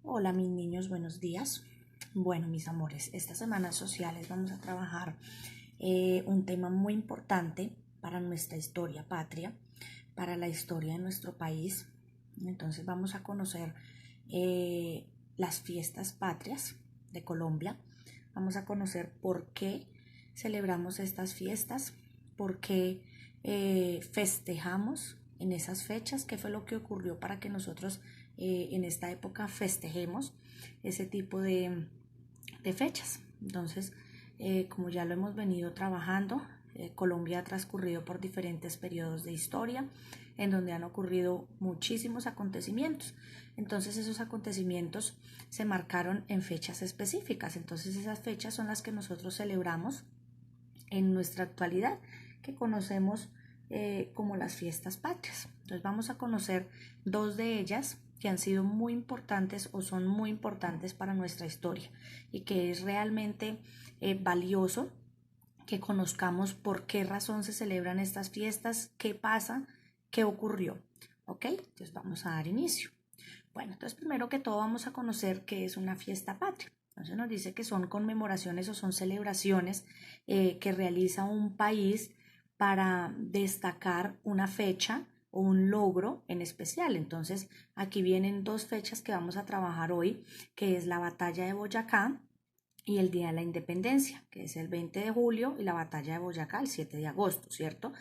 Hola mis niños, buenos días. Bueno, mis amores, estas semanas sociales vamos a trabajar un tema muy importante para nuestra historia patria, para la historia de nuestro país. Entonces vamos a conocer las fiestas patrias de Colombia. Vamos a conocer por qué celebramos estas fiestas, por qué festejamos en esas fechas, qué fue lo que ocurrió para que nosotros en esta época festejemos ese tipo de fechas. Entonces, como ya lo hemos venido trabajando, Colombia ha transcurrido por diferentes periodos de historia en donde han ocurrido muchísimos acontecimientos. Entonces esos acontecimientos se marcaron en fechas específicas. Entonces esas fechas son las que nosotros celebramos en nuestra actualidad, que conocemos como las fiestas patrias. Entonces vamos a conocer dos de ellas que han sido muy importantes o son muy importantes para nuestra historia y que es realmente valioso que conozcamos por qué razón se celebran estas fiestas, qué pasa, qué ocurrió. ¿Ok? Entonces vamos a dar inicio. Bueno, entonces primero que todo vamos a conocer qué es una fiesta patria. Entonces nos dice que son conmemoraciones o son celebraciones que realiza un país para destacar una fecha o un logro en especial. Entonces aquí vienen dos fechas que vamos a trabajar hoy, que es la batalla de Boyacá y el Día de la Independencia, que es el 20 de julio, y la batalla de Boyacá el 7 de agosto, ¿cierto?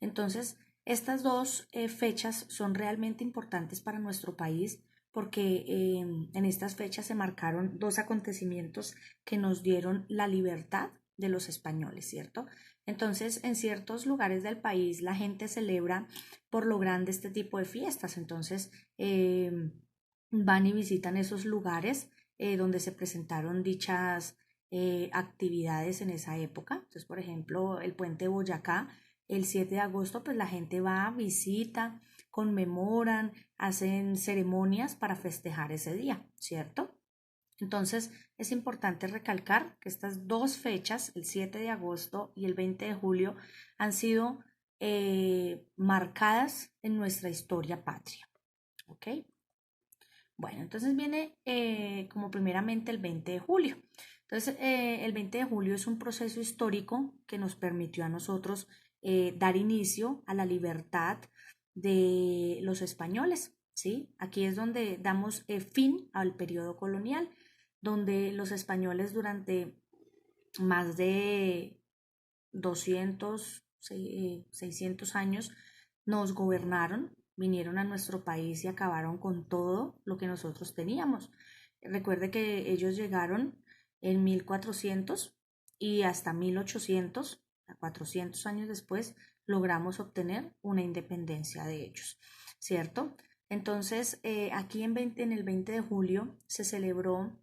Entonces, estas dos fechas son realmente importantes para nuestro país porque en estas fechas se marcaron dos acontecimientos que nos dieron la libertad de los españoles, ¿cierto? Entonces, en ciertos lugares del país la gente celebra por lo grande este tipo de fiestas, entonces van y visitan esos lugares donde se presentaron dichas actividades en esa época. Entonces, por ejemplo, el puente de Boyacá, el 7 de agosto, pues la gente va, visita, conmemoran, hacen ceremonias para festejar ese día, ¿cierto? Entonces, es importante recalcar que estas dos fechas, el 7 de agosto y el 20 de julio, han sido marcadas en nuestra historia patria. ¿Ok? Bueno, entonces viene como primeramente el 20 de julio. Entonces, el 20 de julio es un proceso histórico que nos permitió a nosotros dar inicio a la libertad de los españoles, ¿sí? Aquí es donde damos fin al periodo colonial, donde los españoles durante más de 600 años nos gobernaron, vinieron a nuestro país y acabaron con todo lo que nosotros teníamos. Recuerde que ellos llegaron en 1400 y hasta 1800, 400 años después, logramos obtener una independencia de ellos, ¿cierto? Entonces, aquí en el 20 de julio se celebró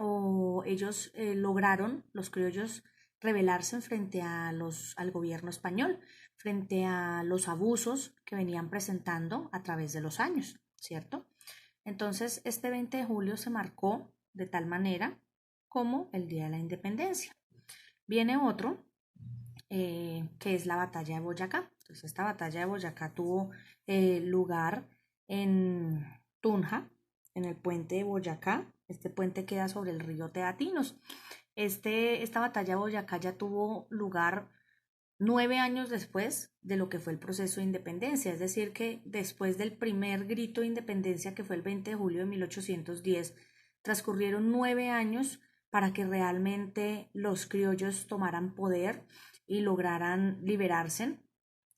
o ellos lograron, los criollos, rebelarse frente al gobierno español, frente a los abusos que venían presentando a través de los años, ¿cierto? Entonces, este 20 de julio se marcó de tal manera como el Día de la Independencia. Viene otro, que es la batalla de Boyacá. Entonces, esta batalla de Boyacá tuvo lugar en Tunja, en el puente de Boyacá. Este puente queda sobre el río Teatinos. Esta batalla de Boyacá ya tuvo lugar 9 años después de lo que fue el proceso de independencia, es decir, que después del primer grito de independencia, que fue el 20 de julio de 1810, transcurrieron 9 años para que realmente los criollos tomaran poder y lograran liberarse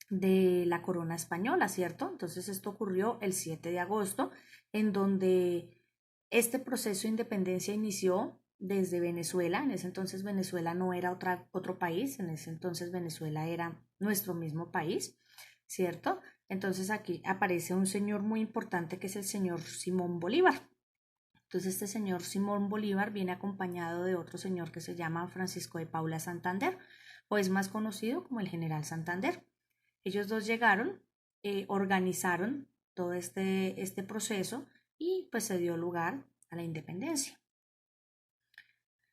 de la corona española, ¿cierto? Entonces esto ocurrió el 7 de agosto, en donde este proceso de independencia inició desde Venezuela. En ese entonces Venezuela no era otro país, en ese entonces Venezuela era nuestro mismo país, ¿cierto? Entonces aquí aparece un señor muy importante que es el señor Simón Bolívar. Entonces este señor Simón Bolívar viene acompañado de otro señor que se llama Francisco de Paula Santander, o es más conocido como el general Santander. Ellos dos llegaron, organizaron todo este proceso y pues se dio lugar a la independencia.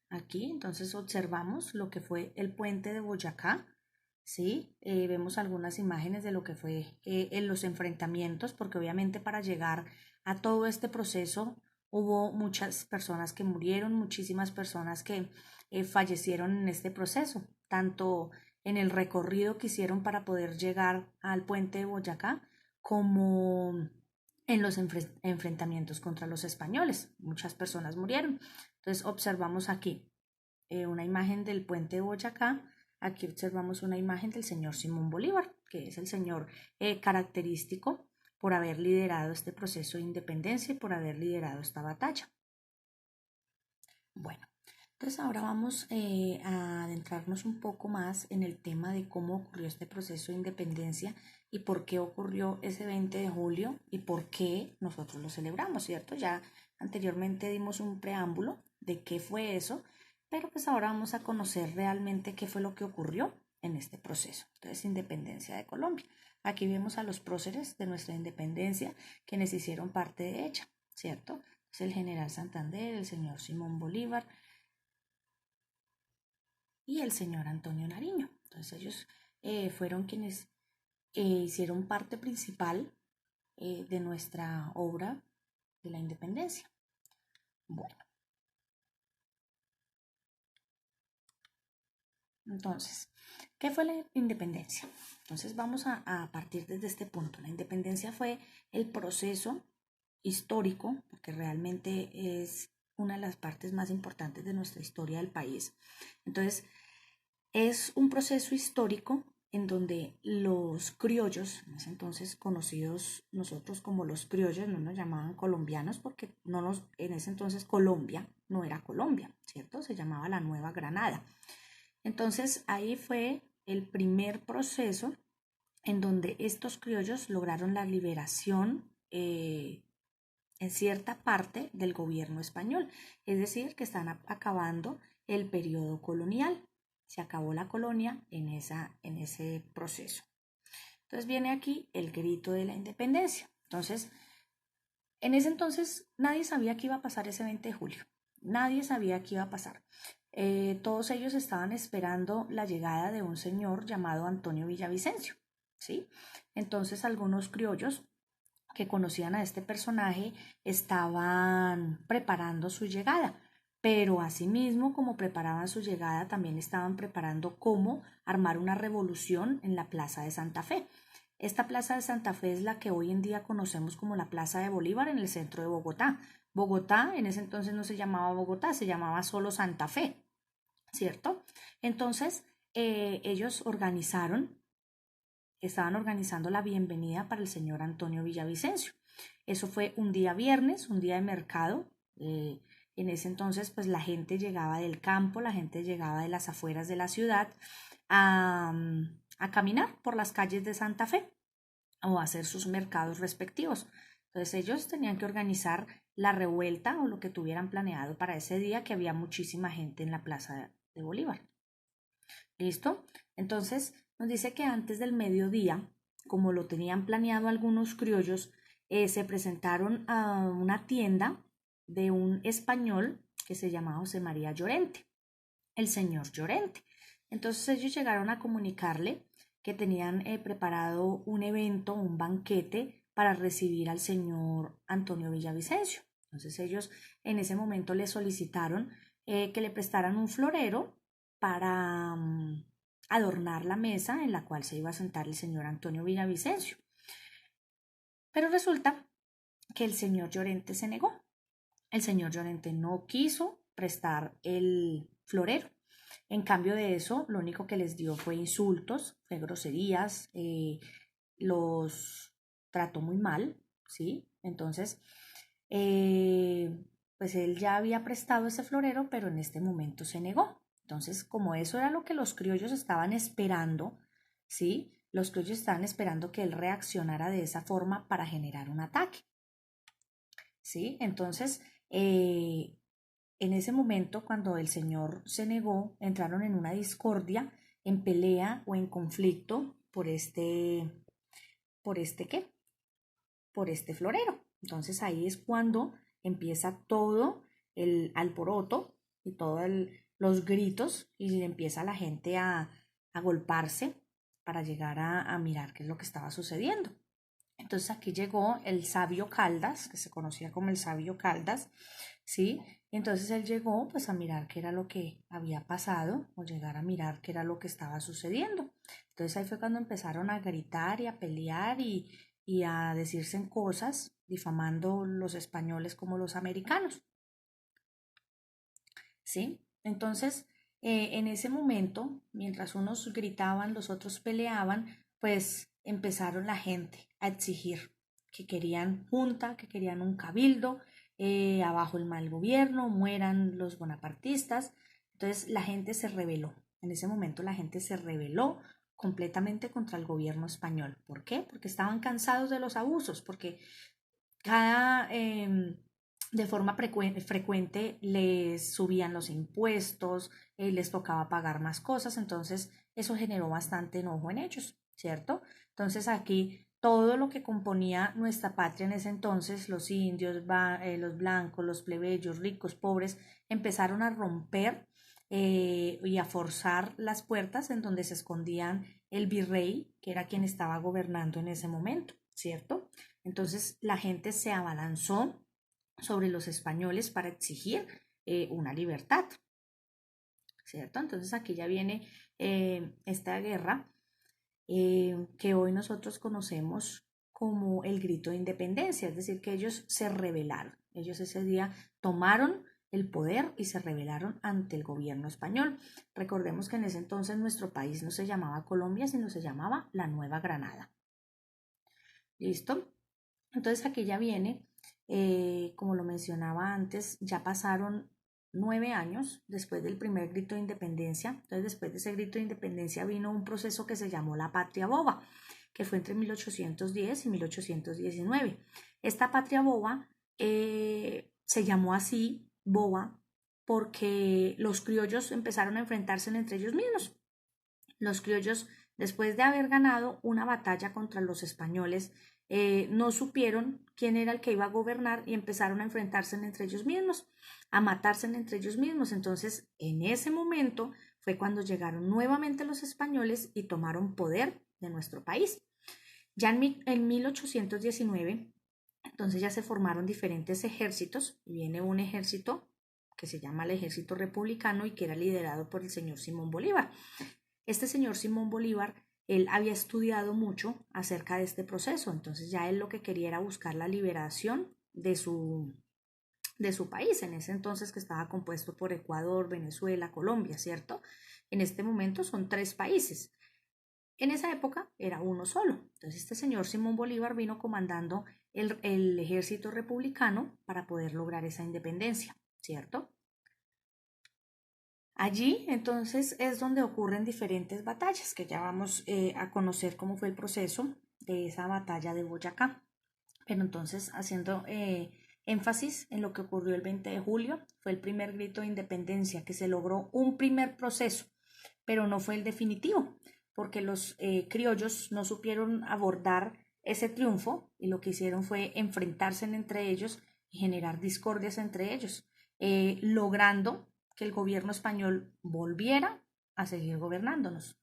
Aquí entonces observamos lo que fue el puente de Boyacá, ¿sí? Vemos algunas imágenes de lo que fue en los enfrentamientos, porque obviamente para llegar a todo este proceso Hubo muchas personas que murieron, muchísimas personas que fallecieron en este proceso, tanto en el recorrido que hicieron para poder llegar al puente de Boyacá, como en los enfrentamientos contra los españoles. Muchas personas murieron. Entonces observamos aquí una imagen del puente de Boyacá. Aquí observamos una imagen del señor Simón Bolívar, que es el señor característico por haber liderado este proceso de independencia y por haber liderado esta batalla. Bueno, entonces ahora vamos a adentrarnos un poco más en el tema de cómo ocurrió este proceso de independencia y por qué ocurrió ese 20 de julio y por qué nosotros lo celebramos, ¿cierto? Ya anteriormente dimos un preámbulo de qué fue eso, pero pues ahora vamos a conocer realmente qué fue lo que ocurrió en este proceso. Entonces, independencia de Colombia. Aquí vemos a los próceres de nuestra independencia, quienes hicieron parte de ella, ¿cierto? Es el general Santander, el señor Simón Bolívar y el señor Antonio Nariño. Entonces ellos fueron quienes hicieron parte principal de nuestra obra de la independencia. Bueno, entonces, ¿qué fue la independencia? Entonces vamos a partir desde este punto. La independencia fue el proceso histórico, porque realmente es una de las partes más importantes de nuestra historia del país. Entonces, es un proceso histórico en donde los criollos, en ese entonces conocidos nosotros como los criollos, no nos llamaban colombianos porque en ese entonces Colombia no era Colombia, ¿cierto? Se llamaba la Nueva Granada. Entonces ahí fue el primer proceso en donde estos criollos lograron la liberación en cierta parte del gobierno español, es decir, que están acabando el periodo colonial. Se acabó la colonia en ese proceso. Entonces viene aquí el grito de la independencia. Entonces, en ese entonces nadie sabía qué iba a pasar ese 20 de julio. Nadie sabía qué iba a pasar. Todos ellos estaban esperando la llegada de un señor llamado Antonio Villavicencio, ¿sí? Entonces algunos criollos que conocían a este personaje estaban preparando su llegada, pero asimismo como preparaban su llegada también estaban preparando cómo armar una revolución en la Plaza de Santa Fe. Esta Plaza de Santa Fe es la que hoy en día conocemos como la Plaza de Bolívar en el centro de Bogotá. Bogotá en ese entonces no se llamaba Bogotá, se llamaba solo Santa Fe, ¿cierto? Entonces ellos estaban organizando la bienvenida para el señor Antonio Villavicencio. Eso fue un día viernes, un día de mercado. En ese entonces, pues la gente llegaba del campo, la gente llegaba de las afueras de la ciudad a caminar por las calles de Santa Fe o a hacer sus mercados respectivos. Entonces ellos tenían que organizar la revuelta o lo que tuvieran planeado para ese día, que había muchísima gente en la Plaza de Bolívar. ¿Listo? Entonces nos dice que antes del mediodía, como lo tenían planeado algunos criollos, se presentaron a una tienda de un español que se llamaba José María Llorente, el señor Llorente. Entonces ellos llegaron a comunicarle que tenían preparado un evento, un banquete para recibir al señor Antonio Villavicencio. Entonces ellos en ese momento le solicitaron que le prestaran un florero para adornar la mesa en la cual se iba a sentar el señor Antonio Villavicencio. Pero resulta que el señor Llorente se negó. El señor Llorente no quiso prestar el florero. En cambio de eso, lo único que les dio fue insultos, fue groserías, los trató muy mal, ¿sí? Entonces, pues él ya había prestado ese florero, pero en este momento se negó. Entonces, como eso era lo que los criollos estaban esperando, ¿sí? Los criollos estaban esperando que él reaccionara de esa forma para generar un ataque, ¿sí? Entonces, en ese momento, cuando el señor se negó, entraron en una discordia, en pelea o en conflicto por este ¿qué? Por este florero. Entonces ahí es cuando empieza todo el alboroto y todos los gritos y empieza la gente a golparse para llegar a mirar qué es lo que estaba sucediendo. Entonces aquí llegó el sabio Caldas, que se conocía como el sabio Caldas, ¿sí? Entonces él llegó pues a mirar qué era lo que había pasado o llegar a mirar qué era lo que estaba sucediendo. Entonces ahí fue cuando empezaron a gritar y a pelear y a decirse en cosas, difamando los españoles como los americanos, ¿sí? Entonces, en ese momento, mientras unos gritaban, los otros peleaban, pues empezaron la gente a exigir que querían junta, que querían un cabildo, abajo el mal gobierno, mueran los bonapartistas. Entonces la gente se rebeló. En ese momento la gente se rebeló completamente contra el gobierno español. ¿Por qué? Porque estaban cansados de los abusos, porque cada, de forma frecuente les subían los impuestos, les tocaba pagar más cosas, entonces eso generó bastante enojo en ellos, ¿cierto? Entonces aquí todo lo que componía nuestra patria en ese entonces, los indios, los blancos, los plebeyos, ricos, pobres, empezaron a romper y a forzar las puertas en donde se escondían el virrey, que era quien estaba gobernando en ese momento, ¿cierto? Entonces la gente se abalanzó sobre los españoles para exigir una libertad, ¿cierto? Entonces aquí ya viene esta guerra que hoy nosotros conocemos como el grito de independencia, es decir, que ellos se rebelaron, ellos ese día tomaron el poder y se rebelaron ante el gobierno español. Recordemos que en ese entonces nuestro país no se llamaba Colombia, sino se llamaba la Nueva Granada. ¿Listo? Entonces aquí ya viene, como lo mencionaba antes, ya pasaron 9 años después del primer grito de independencia. Entonces después de ese grito de independencia vino un proceso que se llamó la Patria Boba, que fue entre 1810 y 1819. Esta Patria Boba se llamó así, boba, porque los criollos empezaron a enfrentarse entre ellos mismos. Los criollos, después de haber ganado una batalla contra los españoles, no supieron quién era el que iba a gobernar y empezaron a enfrentarse entre ellos mismos, a matarse entre ellos mismos. Entonces, en ese momento fue cuando llegaron nuevamente los españoles y tomaron poder de nuestro país. Ya en 1819, entonces ya se formaron diferentes ejércitos y viene un ejército que se llama el Ejército Republicano y que era liderado por el señor Simón Bolívar. Este señor Simón Bolívar, él había estudiado mucho acerca de este proceso, entonces ya él lo que quería era buscar la liberación de su país, en ese entonces que estaba compuesto por Ecuador, Venezuela, Colombia, ¿cierto? En este momento son 3 países. En esa época era uno solo. Entonces este señor Simón Bolívar vino comandando el ejército republicano para poder lograr esa independencia, ¿cierto? Allí entonces es donde ocurren diferentes batallas, que ya vamos a conocer cómo fue el proceso de esa batalla de Boyacá. Pero entonces haciendo énfasis en lo que ocurrió el 20 de julio, fue el primer grito de independencia, que se logró un primer proceso, pero no fue el definitivo, porque los criollos no supieron abordar ese triunfo y lo que hicieron fue enfrentarse entre ellos y generar discordias entre ellos, logrando que el gobierno español volviera a seguir gobernándonos.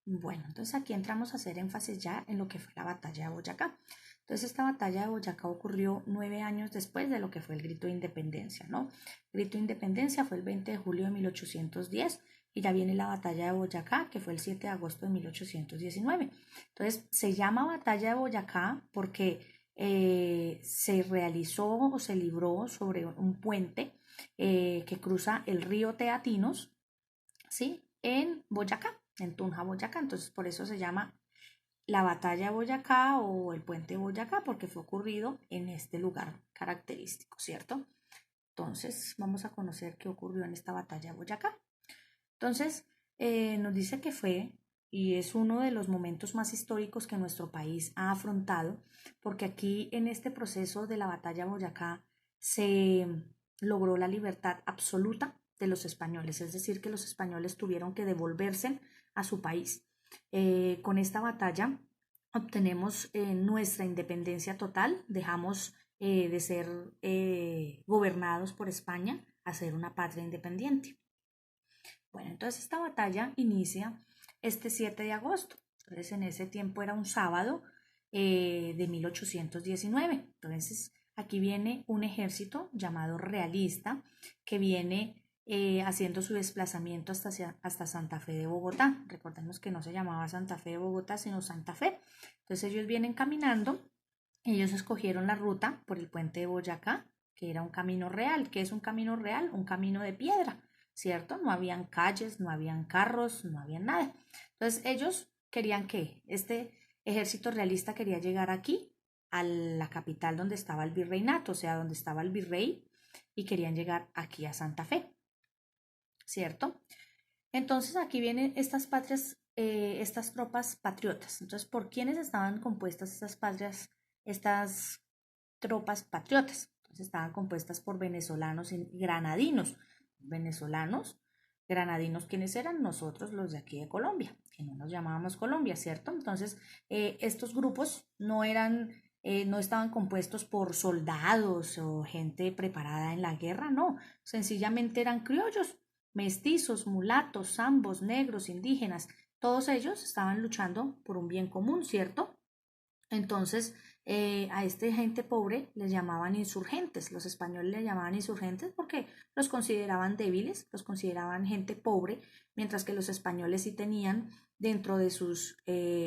Bueno, entonces aquí entramos a hacer énfasis ya en lo que fue la batalla de Boyacá. Entonces esta batalla de Boyacá ocurrió 9 años después de lo que fue el grito de independencia, ¿no? El grito de independencia fue el 20 de julio de 1810 y ya viene la batalla de Boyacá, que fue el 7 de agosto de 1819. Entonces se llama batalla de Boyacá porque se realizó o se libró sobre un puente que cruza el río Teatinos, ¿sí? En Boyacá, en Tunja, Boyacá. Entonces por eso se llama la batalla de Boyacá o el puente de Boyacá, porque fue ocurrido en este lugar característico, ¿cierto? Entonces vamos a conocer qué ocurrió en esta batalla de Boyacá. Entonces nos dice que fue y es uno de los momentos más históricos que nuestro país ha afrontado, porque aquí en este proceso de la batalla de Boyacá se logró la libertad absoluta de los españoles, es decir, que los españoles tuvieron que devolverse a su país. Con esta batalla obtenemos nuestra independencia total, dejamos de ser gobernados por España a ser una patria independiente. Bueno, entonces esta batalla inicia este 7 de agosto. Entonces en ese tiempo era un sábado de 1819. Entonces, aquí viene un ejército llamado realista que viene haciendo su desplazamiento hasta Santa Fe de Bogotá. Recordemos que no se llamaba Santa Fe de Bogotá, sino Santa Fe. Entonces ellos vienen caminando, ellos escogieron la ruta por el puente de Boyacá, que era un camino real. ¿Qué es un camino real? Un camino de piedra, ¿cierto? No habían calles, no habían carros, no había nada. Entonces ellos querían que este ejército realista quería llegar aquí, a la capital donde estaba el virreinato, o sea, donde estaba el virrey, y querían llegar aquí a Santa Fe, ¿cierto? Entonces aquí vienen estas patrias, estas tropas patriotas. Entonces, ¿por quiénes estaban compuestas estas patrias, estas tropas patriotas? Entonces estaban compuestas por venezolanos y granadinos. Venezolanos, granadinos, ¿quiénes eran? Nosotros, los de aquí de Colombia, que no nos llamábamos Colombia, ¿cierto? Entonces, estos grupos no eran, no estaban compuestos por soldados o gente preparada en la guerra, no, sencillamente eran criollos, mestizos, mulatos, zambos, negros, indígenas, todos ellos estaban luchando por un bien común, ¿cierto? Entonces, a esta gente pobre les llamaban insurgentes. Los españoles les llamaban insurgentes porque los consideraban débiles, los consideraban gente pobre, mientras que los españoles sí tenían dentro de sus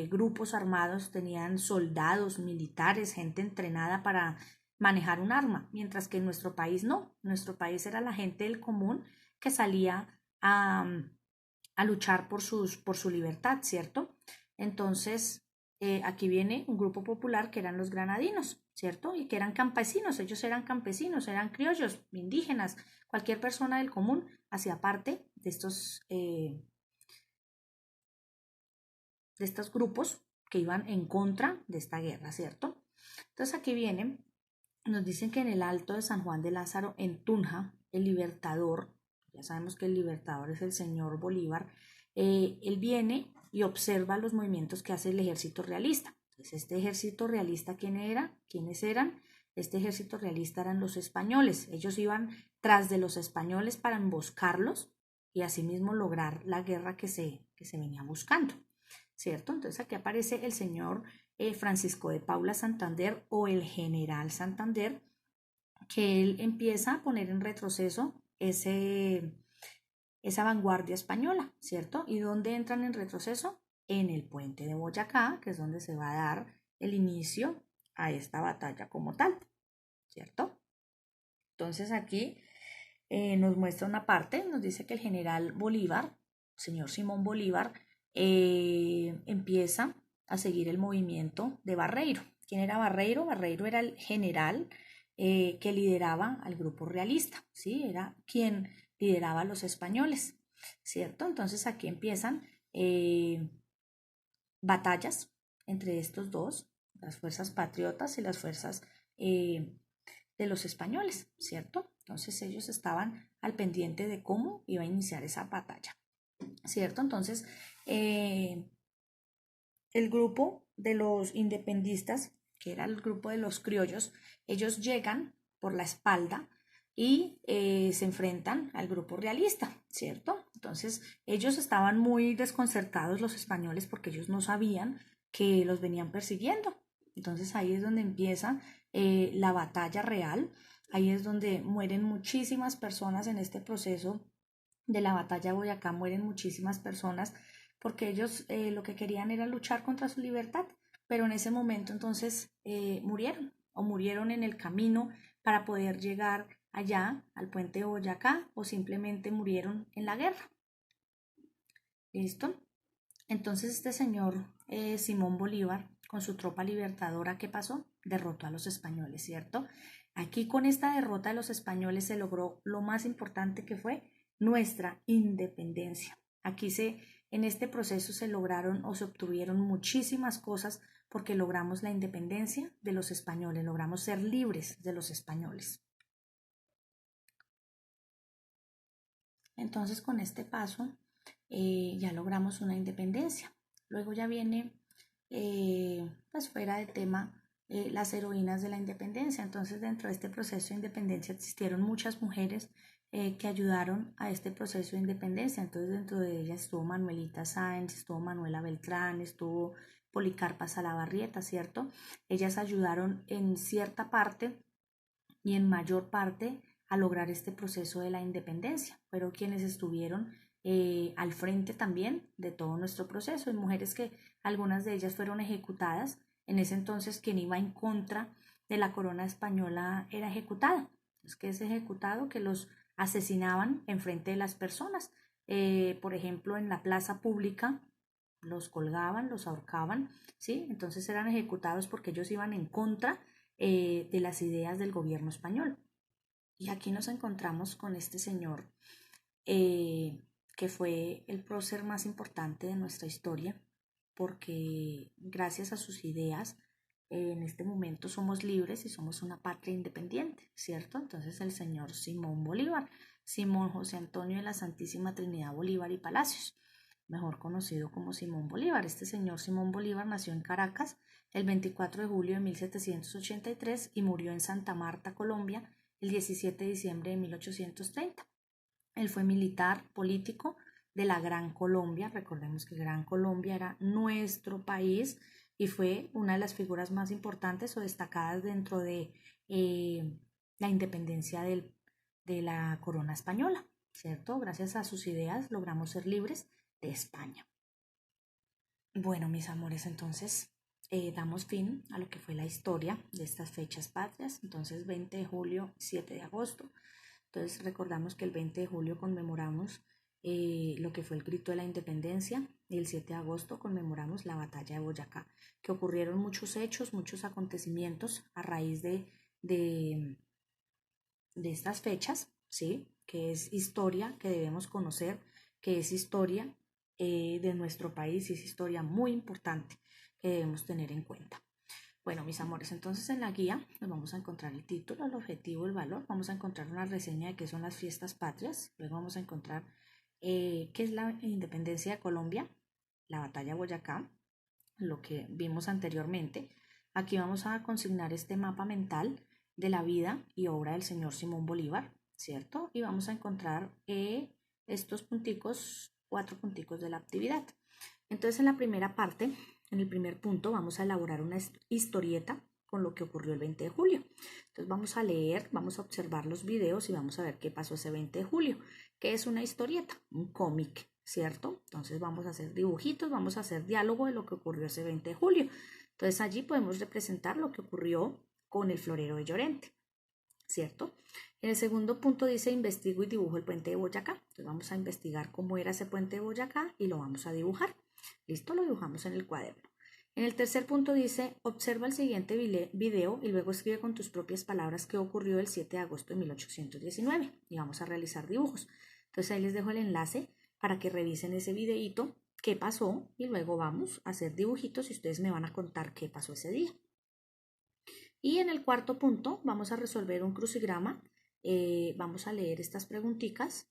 grupos armados, tenían soldados, militares, gente entrenada para manejar un arma, mientras que en nuestro país no. En nuestro país era la gente del común que salía a luchar por su libertad, ¿cierto? Entonces, aquí viene un grupo popular que eran los granadinos, ¿cierto? Y que eran campesinos, ellos eran campesinos, eran criollos, indígenas, cualquier persona del común hacía parte de estos grupos que iban en contra de esta guerra, ¿cierto? Entonces aquí viene, nos dicen que en el Alto de San Juan de Lázaro, en Tunja, el libertador, ya sabemos que el libertador es el señor Bolívar, él viene y observa los movimientos que hace el ejército realista. Entonces, este ejército realista, ¿quién era? ¿Quiénes eran? Este ejército realista eran los españoles. Ellos iban tras de los españoles para emboscarlos y asimismo lograr la guerra que se venía buscando, ¿cierto? Entonces aquí aparece el señor Francisco de Paula Santander o el general Santander, que él empieza a poner en retroceso esa vanguardia española, ¿cierto? ¿Y dónde entran en retroceso? En el puente de Boyacá, que es donde se va a dar el inicio a esta batalla como tal, ¿cierto? Entonces aquí nos muestra una parte, nos dice que el general Bolívar, señor Simón Bolívar, empieza a seguir el movimiento de Barreiro. ¿Quién era Barreiro? Barreiro era el general que lideraba al grupo realista, ¿sí? Era quien lideraba a los españoles, ¿cierto? Entonces aquí empiezan batallas entre estos dos, las fuerzas patriotas y las fuerzas de los españoles, ¿cierto? Entonces ellos estaban al pendiente de cómo iba a iniciar esa batalla, ¿cierto? Entonces el grupo de los independistas, que era el grupo de los criollos, ellos llegan por la espalda y se enfrentan al grupo realista, ¿cierto? Entonces ellos estaban muy desconcertados los españoles porque ellos no sabían que los venían persiguiendo. Entonces ahí es donde empieza la batalla real, ahí es donde mueren muchísimas personas en este proceso de la batalla de Boyacá, mueren muchísimas personas porque ellos lo que querían era luchar contra su libertad, pero en ese momento entonces murieron o murieron en el camino para poder llegar allá al puente de Boyacá o simplemente murieron en la guerra. ¿Listo? Entonces este señor Simón Bolívar con su tropa libertadora, ¿qué pasó? Derrotó a los españoles, ¿cierto? Aquí con esta derrota de los españoles se logró lo más importante que fue nuestra independencia. Aquí en este proceso se lograron o se obtuvieron muchísimas cosas porque logramos la independencia de los españoles, logramos ser libres de los españoles. Entonces con este paso ya logramos una independencia. Luego ya viene, pues fuera de tema, las heroínas de la independencia. Entonces dentro de este proceso de independencia existieron muchas mujeres que ayudaron a este proceso de independencia. Entonces dentro de ellas estuvo Manuelita Sáenz, estuvo Manuela Beltrán, estuvo Policarpa Salabarrieta, ¿cierto? Ellas ayudaron en cierta parte y en mayor parte a lograr este proceso de la independencia. Pero quienes estuvieron al frente también de todo nuestro proceso. Hay mujeres que algunas de ellas fueron ejecutadas. En ese entonces quien iba en contra de la corona española era ejecutada. Es que es ejecutado, que los asesinaban en frente de las personas. Por ejemplo, en la plaza pública los colgaban, los ahorcaban, ¿sí? Entonces eran ejecutados porque ellos iban en contra de las ideas del gobierno español. Y aquí nos encontramos con este señor que fue el prócer más importante de nuestra historia, porque gracias a sus ideas en este momento somos libres y somos una patria independiente, ¿cierto? Entonces el señor Simón Bolívar, Simón José Antonio de la Santísima Trinidad Bolívar y Palacios, mejor conocido como Simón Bolívar. Este señor Simón Bolívar nació en Caracas el 24 de julio de 1783 y murió en Santa Marta, Colombia, el 17 de diciembre de 1830. Él fue militar, político de la Gran Colombia. Recordemos que Gran Colombia era nuestro país y fue una de las figuras más importantes o destacadas dentro de la independencia de la corona española, ¿cierto? Gracias a sus ideas logramos ser libres de España. Bueno, mis amores, entonces damos fin a lo que fue la historia de estas fechas patrias. Entonces, 20 de julio, 7 de agosto. Entonces, recordamos que el 20 de julio conmemoramos lo que fue el grito de la independencia y el 7 de agosto conmemoramos la batalla de Boyacá, que ocurrieron muchos hechos, muchos acontecimientos a raíz de estas fechas, ¿sí? Que es historia que debemos conocer, que es historia de nuestro país y es historia muy importante que debemos tener en cuenta. Bueno, mis amores, entonces en la guía nos vamos a encontrar el título, el objetivo, el valor. Vamos a encontrar una reseña de qué son las fiestas patrias. Luego vamos a encontrar qué es la independencia de Colombia, la batalla de Boyacá, lo que vimos anteriormente. Aquí vamos a consignar este mapa mental de la vida y obra del señor Simón Bolívar, ¿cierto? Y vamos a encontrar estos punticos, 4 punticos de la actividad. Entonces en la primera parte, en el primer punto, vamos a elaborar una historieta con lo que ocurrió el 20 de julio. Entonces vamos a leer, vamos a observar los videos y vamos a ver qué pasó ese 20 de julio. ¿Qué es una historieta? Un cómic, ¿cierto? Entonces vamos a hacer dibujitos, vamos a hacer diálogo de lo que ocurrió ese 20 de julio. Entonces allí podemos representar lo que ocurrió con el florero de Llorente, ¿cierto? En el segundo punto dice investigo y dibujo el puente de Boyacá. Entonces vamos a investigar cómo era ese puente de Boyacá y lo vamos a dibujar. Listo, lo dibujamos en el cuaderno. En el tercer punto dice observa el siguiente video y luego escribe con tus propias palabras qué ocurrió el 7 de agosto de 1819 y vamos a realizar dibujos. Entonces ahí les dejo el enlace para que revisen ese videíto, qué pasó y luego vamos a hacer dibujitos y ustedes me van a contar qué pasó ese día. Y en el cuarto punto vamos a resolver un crucigrama, vamos a leer estas preguntitas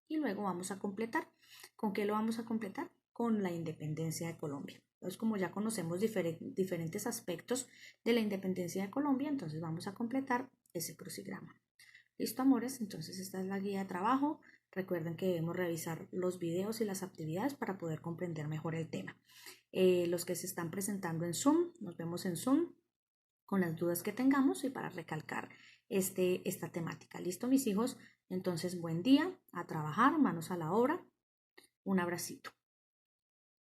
y luego vamos a completar. ¿Con qué lo vamos a completar? Con la independencia de Colombia. Entonces, como ya conocemos diferentes aspectos de la independencia de Colombia, entonces vamos a completar ese crucigrama. ¿Listo, amores? Entonces esta es la guía de trabajo. Recuerden que debemos revisar los videos y las actividades para poder comprender mejor el tema. Los que se están presentando en Zoom, nos vemos en Zoom con las dudas que tengamos y para recalcar esta temática. ¿Listo, mis hijos? Entonces, buen día, a trabajar, manos a la obra. Un abracito.